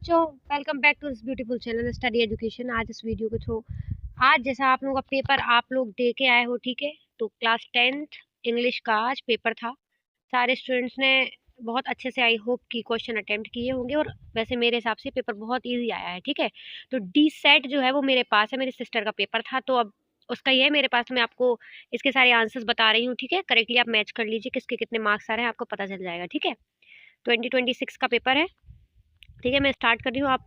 बच्चों, welcome back to this beautiful channel study education. आज इस वीडियो के थ्रू आज जैसा आप लोगों का पेपर आप लोग दे के आए हो, ठीक है। तो क्लास 10th इंग्लिश का आज पेपर था। सारे स्टूडेंट्स ने बहुत अच्छे से आई होप की क्वेश्चन अटेम्प्ट किए होंगे और वैसे मेरे हिसाब से पेपर बहुत इजी आया है, ठीक है। तो डी सेट जो है वो मेरे पास है, मेरी सिस्टर का पेपर था, तो अब उसका ये है मेरे पास। तो मैं आपको इसके सारे आंसर्स बता रही हूँ, ठीक है। करेक्टली आप मैच कर लीजिए किसके कितने मार्क्स आ रहे हैं, आपको पता चल जाएगा, ठीक है। 2026 का पेपर है, ठीक है। मैं स्टार्ट कर रही हूँ, आप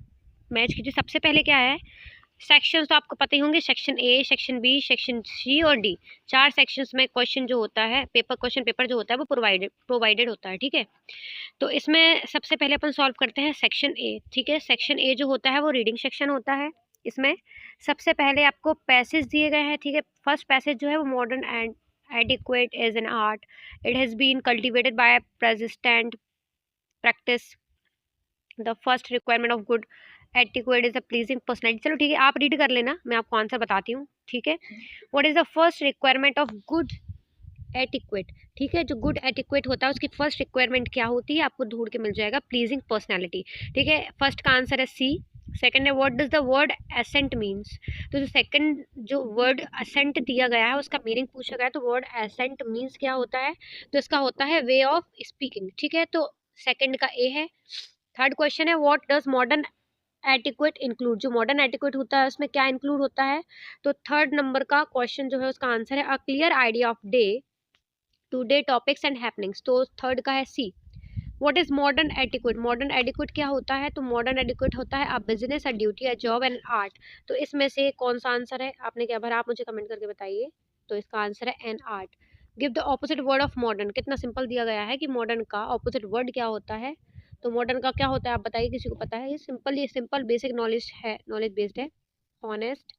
मैच कीजिए। सबसे पहले क्या है, सेक्शंस तो आपको पता ही होंगे। Section A, section B, section C और डी, चार सेक्शंस में क्वेश्चन जो होता है, क्वेश्चन पेपर जो होता है वो प्रोवाइडेड होता है, ठीक है। तो इसमें सबसे पहले अपन सॉल्व करते हैं सेक्शन ए, ठीक है। सेक्शन ए जो होता है वो रीडिंग सेक्शन होता है। इसमें सबसे पहले आपको पैसेज दिए गए हैं, ठीक है। फर्स्ट पैसेज जो है वो modern and adequate as an art, it has been cultivated by persistent practice, the first requirement of good etiquette is a pleasing personality. चलो ठीक है, आप रीड कर लेना, मैं आपको आंसर बताती हूँ, ठीक है। What is the first requirement of good etiquette, ठीक है। जो गुड एटिक्वेट होता है उसकी फर्स्ट रिक्वायरमेंट क्या होती है, आपको ढूंढ के मिल जाएगा, प्लीजिंग पर्सनैलिटी, ठीक है। फर्स्ट का आंसर है सी। सेकंड है what does the word ascent means. तो जो सेकंड जो वर्ड असेंट दिया गया है उसका मीनिंग पूछा गया है, तो वर्ड एसेंट मीन्स क्या होता है, तो इसका होता है वे ऑफ स्पीकिंग, ठीक है। तो सेकंड का ए है। थर्ड क्वेश्चन है what does modern etiquette include. जो मॉडर्न एटिक्वेट होता है उसमें क्या इंक्लूड होता है, तो थर्ड नंबर का क्वेश्चन जो है उसका आंसर है a clear idea of day to day topics and happenings. तो थर्ड का है C. What is modern etiquette. Modern etiquette क्या होता है, तो मॉडर्न एटिक्वेट होता है a business, a duty, a job and art. तो इसमें से कौन सा आंसर है, आपने क्या भरा, आप मुझे कमेंट करके बताइए। तो इसका आंसर है an art. Give the opposite word of modern. कितना सिंपल दिया गया है कि मॉडर्न का ऑपोजिट वर्ड क्या होता है। तो मॉडर्न का क्या होता है, आप बताइए, किसी को पता है। ये सिंपल बेसिक नॉलेज है, नॉलेज बेस्ड है। ऑनेस्ट,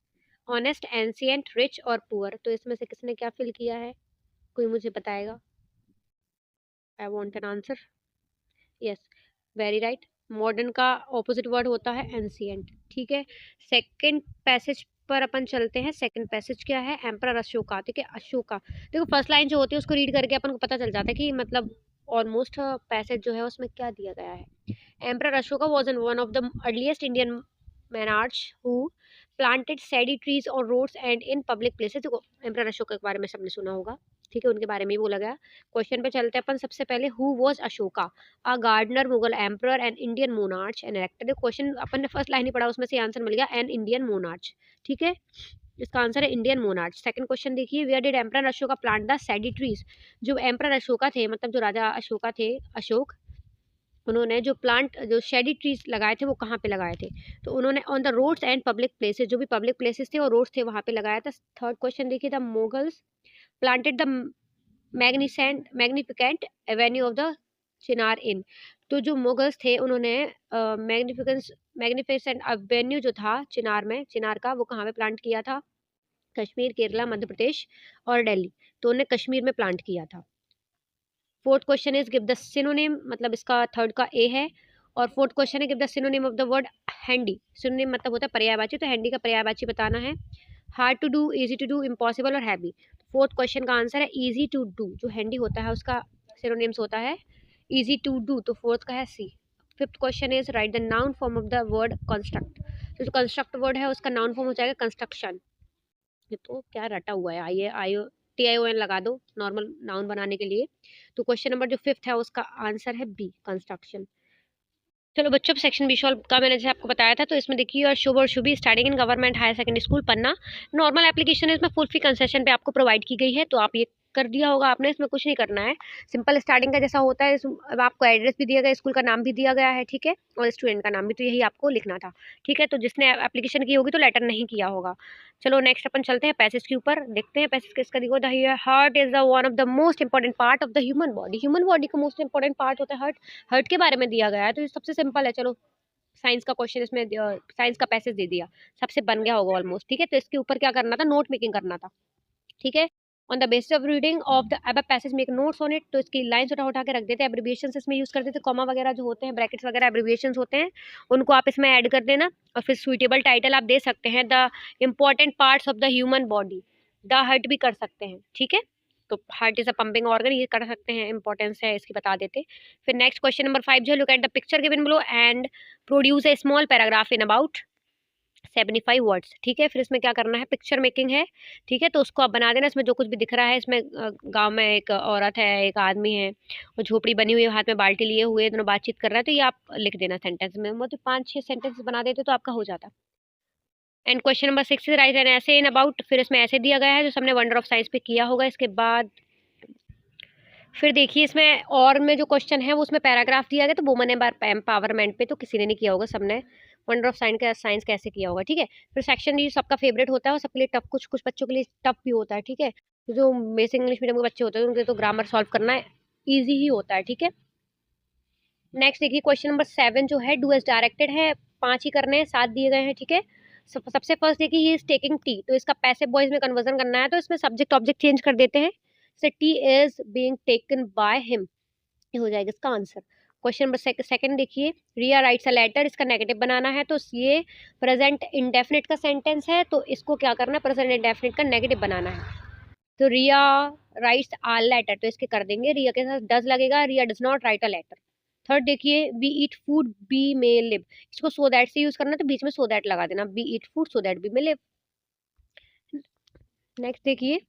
ऑनेस्ट, एंशिएंट, रिच और पुअर। तो इसमें से किसने क्या फिल किया है, कोई मुझे बताएगा। I want an answer. Yes, very right. Modern का ऑपोजिट वर्ड होता है एंशिएंट, ठीक है। सेकंड पैसेज पर अपन चलते हैं। सेकंड पैसेज क्या है, एम्परर अशोका, ठीक है। अशोका, देखो फर्स्ट लाइन जो होती है उसको रीड करके अपन को पता चल जाता है कि मतलब ऑलमोस्ट पैसेज जो है उसमें क्या दिया गया है। Emperor Ashoka was one of the earliest Indian monarchs who planted shady trees on roads and in public places। देखो एम्परर अशोका के बारे में सबने सुना होगा, ठीक है, उनके बारे में ही बोला गया। क्वेश्चन पे चलते हैं अपन। सबसे पहले who was Ashoka, a gardener, Mughal emperor and Indian monarch and elected. Question अपन ने फर्स्ट लाइन ही पढ़ा, उसमें से आंसर मिल गया, एन इंडियन मोनार्च, ठीक है। इसका आंसर है इंडियन मोनार्च। सेकंड क्वेश्चन देखिए, where did emperor Ashoka plant the shady trees. जो एम्परर अशोका थे, मतलब जो राजा अशोका थे, अशोक, उन्होंने जो प्लांट, जो शेडी ट्रीज लगाए थे वो कहाँ पे लगाए थे, तो उन्होंने on the roads and public places, जो भी पब्लिक प्लेसेस थे और रोड्स थे वहाँ पे लगाया था। थर्ड क्वेश्चन देखिए, the Mughals planted the magnificent avenue of the chinar in. तो जो मुगल्स थे उन्होंने मैग्निफिकेंट एवेन्यू जो था चिनार में, चिनार का, वो कहाँ पे प्लांट किया था, कश्मीर, केरला, मध्य प्रदेश और दिल्ली। तो उन्होंने कश्मीर में प्लांट किया था। Fourth question is give the synonym, मतलब इसका थर्ड का ए है। और फोर्थ क्वेश्चन है give the synonym of the word handy. Synonym मतलब होता है पर्यायवाची, तो हैंडी का पर्यायवाची बताना है। Hard to do, easy to do, impossible और हैवी। फोर्थ क्वेश्चन का आंसर है इजी टू डू। जो हैंडी होता है उसका सिनोनिम्स होता है इजी टू डू, तो फोर्थ का है C. Fifth question is write the noun form of the word construct. तो जो कंस्ट्रक्ट वर्ड है उसका नाउन फॉर्म हो जाएगा कंस्ट्रक्शन। ये तो क्या रटा हुआ है, आइए आयो TION लगा दो नॉर्मल नाउन बनाने के लिए। तो क्वेश्चन नंबर जो फिफ्थ है उसका आंसर है बी, कंस्ट्रक्शन। चलो बच्चों, सेक्शन बी सॉल्व का मैंने जैसे आपको बताया था, तो इसमें देखिए, और शुभ और Shubhi starting in government higher secondary school Panna, normal application है, इसमें फुल फी कंसेशन पे आपको प्रोवाइड की गई है, तो आप ये कर दिया होगा आपने, इसमें कुछ नहीं करना है। सिंपल स्टार्टिंग का जैसा होता है, अब आपको एड्रेस भी दिया गया, स्कूल का नाम भी दिया गया है, ठीक है, और स्टूडेंट का नाम भी, तो यही आपको लिखना था, ठीक है। तो जिसने एप्लीकेशन की होगी तो लेटर नहीं किया होगा। चलो नेक्स्ट अपन चलते हैं पैसेज के ऊपर, देखते हैं पैसेज किसका। देखो, the heart is the one of the most important part of the human body. Human body का मोस्ट इंपॉर्टेंट पार्ट होता है हार्ट। हार्ट के बारे में दिया गया है, तो ये सबसे सिंपल है। चलो साइंस का क्वेश्चन, इसमें साइंस का पैसेज दे दिया, सबसे बन गया होगा ऑलमोस्ट, ठीक है। तो इसके ऊपर क्या करना था, नोट मेकिंग करना था, ठीक है। On the basis of reading of the अब passage make notes on it. तो इसकी लाइंस उठा उठा के रख देते हैं, एब्रिविएशंस इसमें यूज कर देते, कॉमा वगैरह जो होते हैं, ब्रैकेट्स वगैरह एब्रिविएशंस होते हैं, उनको आप इसमें ऐड कर देना। और फिर सुइटेबल टाइटल आप दे सकते हैं, the important parts of the human body, the heart भी कर सकते हैं, ठीक है। तो heart is a pumping organ, ये कर सकते हैं, इंपॉर्टेंस है इसकी बता देते। फिर नेक्स्ट क्वेश्चन नंबर 5 जो, look at the picture given below and produce a small paragraph in about 75 words. ठीक है, फिर इसमें क्या करना है, पिक्चर मेकिंग है। ठीक है, तो उसको आप बना देना, इसमें जो कुछ भी दिख रहा है, इसमें गांव में एक औरत है, एक आदमी है और झोपड़ी बनी हुई है, हाथ में बाल्टी लिए हुए, दोनों बातचीत कर रहा है, तो ये आप लिख देना सेंटेंस में, मतलब 5-6 सेंटेंस बना देते तो आपका हो जाता। And question number 6 write an essay in about, फिर इसमें ऐसे दिया गया है जो सबने वंडर ऑफ साइंस पे किया होगा। इसके बाद फिर देखिए इसमें और में जो क्वेश्चन है वो उसमें पैराग्राफ दिया गया, तो वुमन एम्पावरमेंट पे तो किसी ने नहीं किया होगा, सबने वंडर ऑफ साइंस कैसे किया होगा। ठीक है, फिर सेक्शन ये सबका फेवरेट होता है और सबके लिए टफ, कुछ कुछ बच्चों के लिए टफ भी होता है। ठीक है, तो जो बेसिक इंग्लिश मीडियम के बच्चे होते हैं उनके तो ग्रामर सॉल्व करना ईजी ही होता है। ठीक है, नेक्स्ट देखिए क्वेश्चन नंबर 7 जो है, डू एज डायरेक्टेड है, 5 ही करने हैं, 7 दिए गए हैं। ठीक है, सबसे फर्स्ट देखिए ही इज टेकिंग टी, तो इसका पैसिव वॉइस में कन्वर्जन करना है, तो इसमें सब्जेक्ट ऑब्जेक्ट चेंज कर देते हैं, से T is being taken by him, ये हो जाएगा इसका आंसर। क्वेश्चन नंबर सेकंड देखिए, रिया राइट्स अ लेटर, इसका नेगेटिव बनाना है, तो ये प्रेजेंट इंडेफिनिट का सेंटेंस है, तो इसको क्या करना है, प्रेजेंट इंडेफिनिट का नेगेटिव बनाना है। तो रिया राइट्स अ लेटर, तो इसके कर देंगे, रिया के साथ डज लगेगा, Riya does not write a letter. Third देखिए, we eat food be may live, इसको सो दैट से यूज करना, तो बीच में सो दैट लगा देना, we eat food so that we may live. Next देखिए,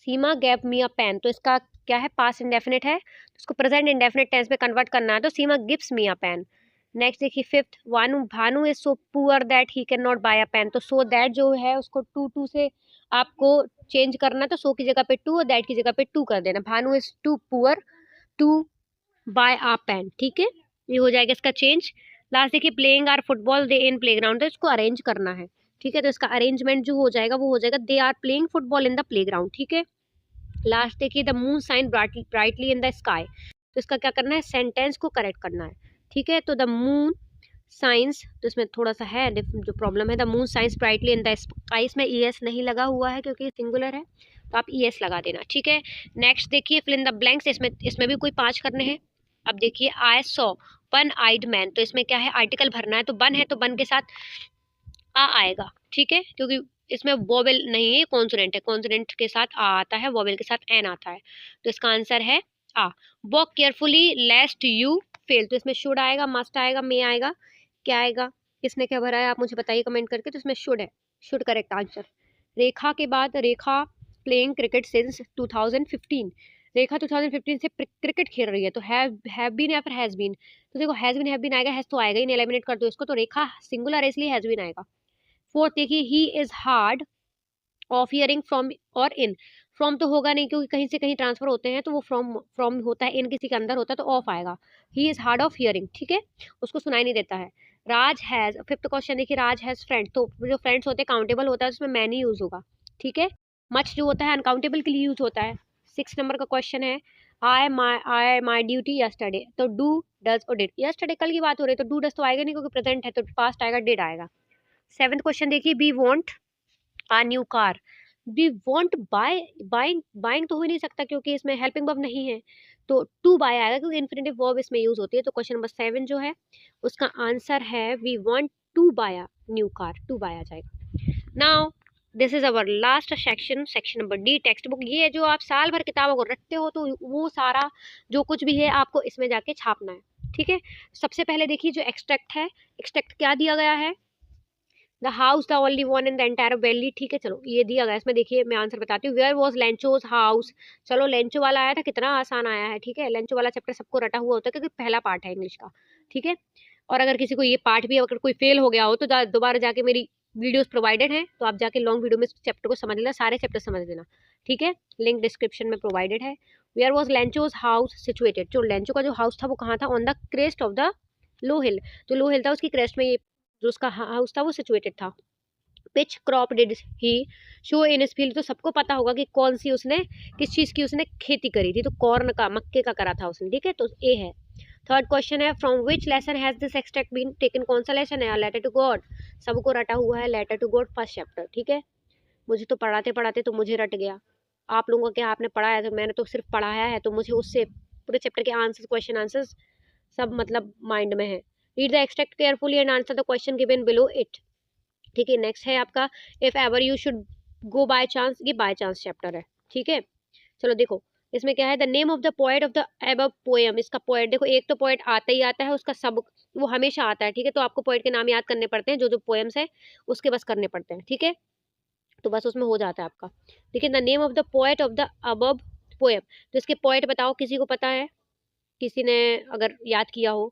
Seema gave me a pen, तो इसका क्या है, पास्ट इंडेफिनिट है, तो इसको प्रेजेंट इंडेफिनिट टेंस में कन्वर्ट करना है, तो Seema gives me a pen. Next देखिए fifth, Bhanu is so poor that he can not buy a pen, तो सो दैट जो है उसको टू से आपको चेंज करना है, तो सो की जगह पे टू और दैट की जगह पे टू कर देना, Bhanu is too poor to buy a pen. ठीक है, ये हो जाएगा इसका चेंज। लास्ट देखिए, playing are football they in playground, तो इसको अरेंज करना है। ठीक है, तो इसका अरेंजमेंट जो हो जाएगा वो हो जाएगा, they are playing football in the playground. ठीक है, लास्ट देखिए, the moon shine brightly in the sky, तो इसका क्या करना है, सेंटेंस को करेक्ट करना है। ठीक है, तो द मून साइंस, तो इसमें थोड़ा सा है जो प्रॉब्लम है, the moon science brightly in the sky, इसमें ईएस नहीं लगा हुआ है क्योंकि सिंगुलर है, तो आप ईएस लगा देना। ठीक है, नेक्स्ट देखिए, फिल इन द ब्लैंक्स, इसमें भी कोई 5 करने हैं। अब देखिए, I saw one eyed man, तो इसमें क्या है, आर्टिकल भरना है, तो वन है तो वन के साथ आ आएगा। ठीक है, क्योंकि इसमें वोवेल नहीं है, कॉन्सोनेंट है, कॉन्सोनेंट के साथ आ आता है, वोवेल के साथ एन आता है, तो इसका आंसर है आ। Walk carefully lest you fall, तो इसमें शुड आएगा, मस्ट आएगा, मे आएगा, क्या आएगा, किसने क्या भरा है आप मुझे बताइए कमेंट करके, तो इसमें शुड है, शुड करेक्ट आंसर। रेखा के बाद, रेखा प्लेइंग क्रिकेट सिंस 2015, रेखा 2015 से क्रिकेट खेल रही है, तो हैव बीन या फिर हैज बीन, तो देखो हैज बीन आएगा, हैज तो आएगा ही नहीं, एलिमिनेट कर दो इसको, तो रेखा सिंगुलर है इसलिए हैज बीन आएगा। फोर्थ देखिए, he is hard of hearing from और इन, फ्रॉम तो होगा नहीं क्योंकि कहीं से कहीं ट्रांसफर होते हैं, तो वो फ्रॉम होता है, इन किसी के अंदर होता है, तो ऑफ आएगा। He is hard of hearing, ठीक है, उसको सुनाई नहीं देता है। राज हैज, फिफ्थ क्वेश्चन देखिए, राज हैज फ्रेंड, तो जो फ्रेंड्स होते हैं काउंटेबल होता है, उसमें मैनी यूज होगा। ठीक है, मच जो होता है अनकाउंटेबल के लिए यूज होता है। 6 नंबर का क्वेश्चन है, आई माई ड्यूटी यस्टरडे, तो डू डज और डिड, यस्टरडे कल की बात हो रही है, तो डू डज तो आएगा नहीं क्योंकि प्रेजेंट है, तो पास्ट आएगा, डिड आएगा। 7th क्वेश्चन देखिए, we want a new car, we want buying तो हो ही नहीं सकता क्योंकि इसमें हेल्पिंग वर्ब नहीं है, तो टू बाय आएगा क्योंकि इन्फिनेटिव वर्ब इसमें यूज होती है। तो क्वेश्चन नंबर 7 जो है उसका आंसर है we want to buy a new car, to buy आ जाएगा। Now this is our last section number D, textbook. ये जो आप साल भर किताबों को रटते हो तो वो सारा जो कुछ भी है आपको इसमें जाके छापना है। ठीक है, सबसे पहले देखिए जो एक्सट्रैक्ट है, एक्सट्रैक्ट क्या दिया गया है, the house the only one in the entire valley. ठीक है, चलो ये दिया गया, इसमें देखिए मैं आंसर बताती हूँ। वेयर वॉज लेंचोज हाउस, चलो लेंचो वाला आया था, कितना आसान आया है। ठीक है, लेंचो वाला चैप्टर सबको रटा हुआ होता है क्योंकि पहला पार्ट है इंग्लिश का। ठीक है, और अगर किसी को ये पार्ट भी अगर कोई फेल हो गया हो तो दोबारा जाके मेरी वीडियोस प्रोवाइडेड हैं, तो आप जाके लॉन्ग वीडियो में चैप्टर को समझ लेना, सारे चैप्टर समझ लेना। ठीक है, लिंक डिस्क्रिप्शन में प्रोवाइडेड है। Where was Lencho's house situated, जो लेंचो का जो हाउस था वो कहाँ था, on the crest of the low hill, जो लो हिल था उसकी क्रेस्ट में ये जो उसका हाउस था वो सिचुएटेड था। Which crop did he show in his field, तो सबको पता होगा कि कौन सी उसने किस चीज़ की उसने खेती करी थी, तो कॉर्न का, मक्के का करा था उसने। ठीक है, तो ए है। थर्ड क्वेश्चन है, from which lesson has this extract been taken, कौन सा लेसन है, लेटर टू गॉड, सबको रटा हुआ है, letter to God first chapter. ठीक है, मुझे तो पढ़ाते पढ़ाते तो मुझे रट गया, आप लोगों को क्या आपने पढ़ाया, तो मैंने तो सिर्फ पढ़ाया है, तो मुझे उससे पूरे चैप्टर के आंसर, क्वेश्चन आंसर्स सब मतलब माइंड में है। Read the extract carefully and answer the question given below it. ठीक है, नेक्स्ट है आपका, if ever you should go by chance, ये बाय चांस चैप्टर है। ठीक है। चलो देखो इसमें क्या है, the name of the poet of the above poem. इसका पोएट देखो, एक तो पोएट आता ही आता है, उसका सब वो हमेशा आता है, ठीक है। तो आपको पोएट के नाम याद करने पड़ते हैं, जो जो पोएम्स है उसके बस करने पड़ते हैं, ठीक है। तो बस उसमें हो जाता है आपका। देखिए, the name of the poet of the above poem, तो इसके पोएट बताओ, किसी को पता है, किसी ने अगर याद किया हो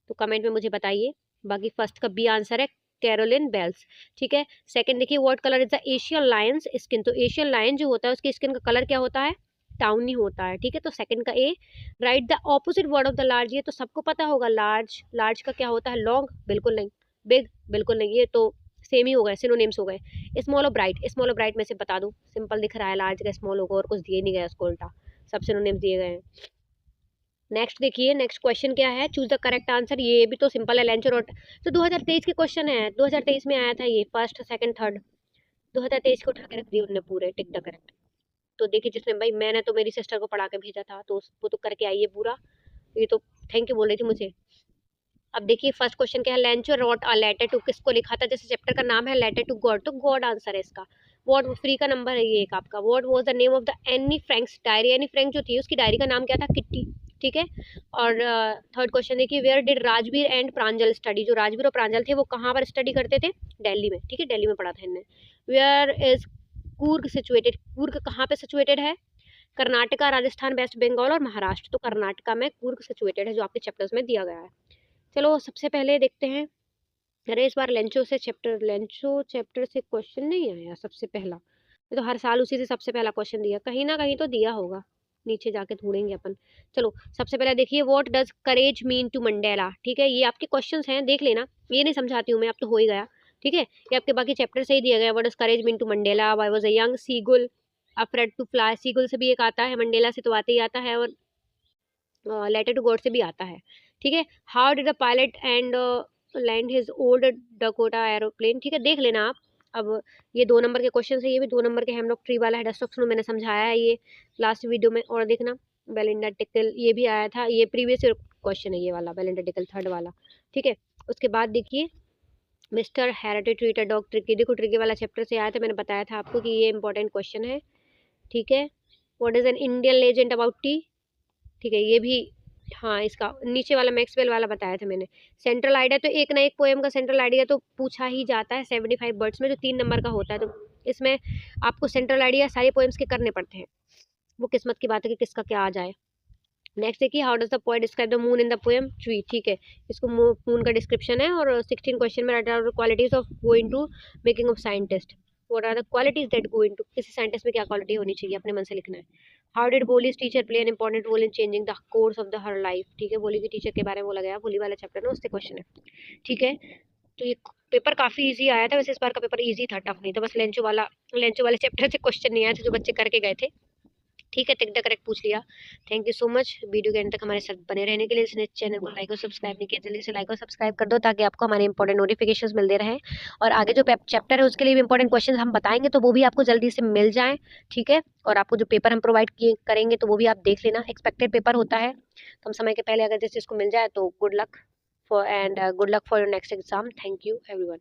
तो कमेंट में मुझे बताइए। बाकी फर्स्ट का बी आंसर है कैरोलिन बेल्स, ठीक है। सेकंड देखिए, what colour is the Asian Lions skin, तो एशियन लायन जो होता है उसकी स्किन का कलर क्या होता है, टाउनी होता है, ठीक है। तो सेकंड का A. Write the opposite word of the large, ये तो सबको पता होगा, लार्ज, लार्ज का क्या होता है, लॉन्ग, बिल्कुल नहीं। बिग, बिल्कुल नहीं, ये तो सेम ही हो गए, सिनोनिम्स हो गए। स्मॉल और ब्राइट, स्मॉल और ब्राइट में से बता दो, सिंपल दिख रहा है, लार्ज का स्मॉल होगा और कुछ दिए नहीं गया उसको, उल्टा सब सिनोनिम्स दिए गए हैं। नेक्स्ट देखिए, नेक्स्ट क्वेश्चन क्या है, चूज द करेक्ट आंसर, ये भी तो सिंपल है, लेंचर और तो 2023 के क्वेश्चन है, 2023 में आया था ये, फर्स्ट सेकंड थर्ड 2023 को उठा के रख दिए उन्होंने पूरे, टिक द करेक्ट। तो देखिए, जिसने भाई, मैंने तो मेरी सिस्टर को पढ़ा के भेजा था, तो वो तो करके आई है पूरा, ये तो थैंक यू बोल रही थी मुझे। अब देखिए फर्स्ट क्वेश्चन क्या है, लेंचर रॉट अ लेटर टू, किसको लिखा था, जैसे चैप्टर का नाम है लेटर टू गॉड, तो गॉड आंसर है इसका। वॉट फ्री का नंबर है ये एक आपका। What was the name of the any Franks diary, Anne Frank जो थी उसकी डायरी का नाम क्या था, किट्टी, ठीक है। और थर्ड क्वेश्चन देखिए, where did Rajveer and Pranjal study, जो राजवीर और प्रांजल थे वो कहाँ पर स्टडी करते थे, दिल्ली में, ठीक है, दिल्ली में पढ़ा था इनने। Where is Coorg situated, Coorg कहाँ पे सिचुएटेड है, कर्नाटका, राजस्थान, वेस्ट बंगाल और महाराष्ट्र, तो कर्नाटका में कूर्ग सिचुएटेड है, जो आपके चैप्टर्स में दिया गया है। चलो सबसे पहले देखते हैं, अरे इस बार लेंचो चैप्टर से क्वेश्चन नहीं आया सबसे पहला, ये तो हर साल उसी से सबसे पहला क्वेश्चन दिया, कहीं ना कहीं तो दिया होगा, नीचे जाके ढूंढेंगे अपन। चलो सबसे पहले देखिए, what does courage mean to Mandela, ठीक है, ये आपके क्वेश्चंस हैं, देख लेना, ये नहीं समझाती हूँ मैं, अब तो हो ही गया, ठीक है। ये आपके बाकी चैप्टर से ही दिया गया, what does courage mean to Mandela, why was a young seagull afraid to fly, seagull से भी एक आता है, मंडेला से तो आते ही आता है, और लेटर टू गॉड से भी आता है, ठीक है। How did the pilot and land his old Dakota aeroplane, ठीक है, देख लेना आप। अब ये 2 नंबर के क्वेश्चन है, ये भी 2 नंबर के, हेमलॉक ट्री वाला है, डस्ट ऑफ स्नो मैंने समझाया है ये लास्ट वीडियो में, और देखना बेलिंडा टिकल ये भी आया था, ये प्रीवियस क्वेश्चन है ये वाला, बेलिंडा टिकल थर्ड वाला, ठीक है। उसके बाद देखिए, mister Herriot treat a dog Tricki, देखो ट्रिकी वाला चैप्टर से आया था, मैंने बताया था आपको कि ये इंपॉर्टेंट क्वेश्चन है, ठीक है। What is an Indian legend about T, ठीक है, ये भी, हाँ इसका नीचे वाला मैक्सवेल वाला बताया था मैंने। सेंट्रल आइडिया, तो एक ना एक पोएम का सेंट्रल आइडिया तो पूछा ही जाता है 75 वर्ड्स में, जो 3 नंबर का होता है, तो इसमें आपको सेंट्रल आइडिया सारे पोएम्स के करने पड़ते हैं, वो किस्मत की बात है कि किसका क्या आ जाए। नेक्स्ट देखिए, how does the poet describe the moon in the poem tree, ठीक है, इसको मून का डिस्क्रिप्शन है, और 16 क्वेश्चन में write out qualities of going to making of scientist, what are the qualities that go into, किसी scientist में क्या क्वालिटी होनी चाहिए, अपने मन से लिखना है। How did Bholi's teacher play an important role in changing the course of the her life, ठीक है, बोली की टीचर के बारे में बोला गया, बोली वाला चैप्टर है उससे क्वेश्चन है, ठीक है। तो ये पेपर काफी इजी आया था, वैसे इस बार का पेपर इजी था, टफ नहीं था, बस लेंचो वाले चैप्टर से क्वेश्चन नहीं आए थे जो बच्चे करके गए थे, ठीक है, टिक द करेक्ट पूछ लिया। Thank you so much video के एंड तक हमारे साथ बने रहने के लिए। इसने चैनल को लाइक और सब्सक्राइब नहीं किया, जल्दी से लाइक और सब्सक्राइब कर दो, ताकि आपको हमारे इंपॉर्टेंट नोटिफिकेशंस मिलते रहे, और आगे जो चैप्टर है उसके लिए भी इंपॉर्टेंट क्वेश्चन हम बताएंगे, तो वो भी आपको जल्दी से मिल जाए, ठीक है। और आपको जो पेपर हम प्रोवाइड किए करेंगे तो वो भी आप देख लेना, एक्सपेक्टेड पेपर होता है, तो हम समय के पहले अगर जिस चीज़ को मिल जाए तो good luck for your next exam. Thank you everyone.